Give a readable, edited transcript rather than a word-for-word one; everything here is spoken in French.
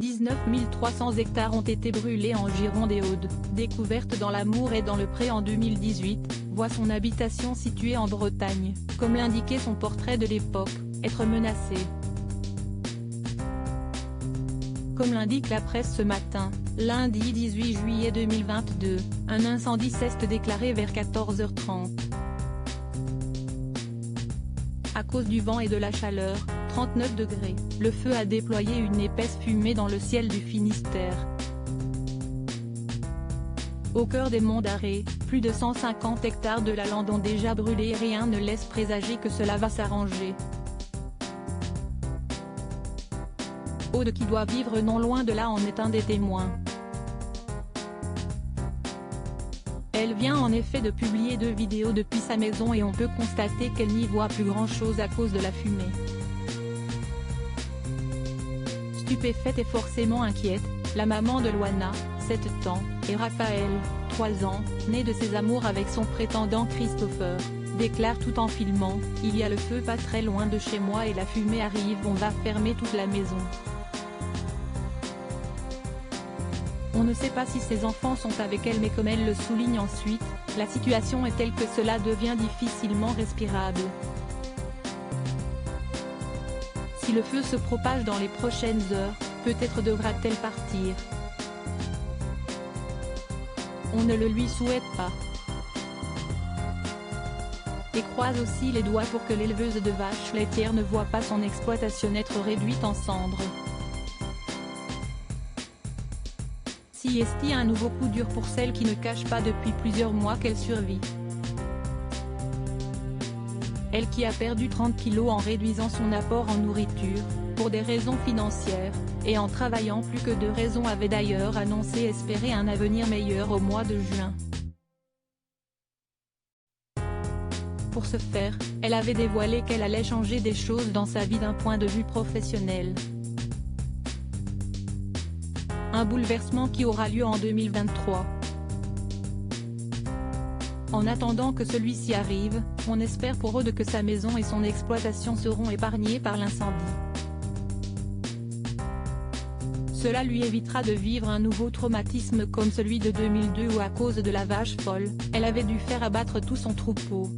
19 300 hectares ont été brûlés en Gironde et Aude. Découverte dans la Moure et dans le Pré en 2018, voit son habitation située en Bretagne, comme l'indiquait son portrait de l'époque, être menacée. Comme l'indique la presse ce matin, lundi 18 juillet 2022, un incendie s'est déclaré vers 14h30. À cause du vent et de la chaleur, 39 degrés, le feu a déployé une épaisse fumée dans le ciel du Finistère. Au cœur des monts d'Arrée, plus de 150 hectares de la lande ont déjà brûlé et rien ne laisse présager que cela va s'arranger. Aude, qui doit vivre non loin de là, en est un des témoins. Elle vient en effet de publier 2 vidéos depuis sa maison et on peut constater qu'elle n'y voit plus grand-chose à cause de la fumée. Stupéfaite et forcément inquiète, la maman de Loana, 7 ans, et Raphaël, 3 ans, né de ses amours avec son prétendant Christopher, déclare tout en filmant « Il y a le feu pas très loin de chez moi et la fumée arrive, on va fermer toute la maison ». On ne sait pas si ses enfants sont avec elle, mais comme elle le souligne ensuite, la situation est telle que cela devient difficilement respirable. Si le feu se propage dans les prochaines heures, peut-être devra-t-elle partir. On ne le lui souhaite pas. Et croise aussi les doigts pour que l'éleveuse de vaches laitières ne voit pas son exploitation être réduite en cendres. Si est un nouveau coup dur pour celle qui ne cache pas depuis plusieurs mois qu'elle survit. Elle qui a perdu 30 kilos en réduisant son apport en nourriture, pour des raisons financières, et en travaillant plus que de raison, avait d'ailleurs annoncé espérer un avenir meilleur au mois de juin. Pour ce faire, elle avait dévoilé qu'elle allait changer des choses dans sa vie d'un point de vue professionnel. Un bouleversement qui aura lieu en 2023. En attendant que celui-ci arrive, on espère pour Aude que sa maison et son exploitation seront épargnées par l'incendie. Cela lui évitera de vivre un nouveau traumatisme comme celui de 2002 où, à cause de la vache folle, elle avait dû faire abattre tout son troupeau.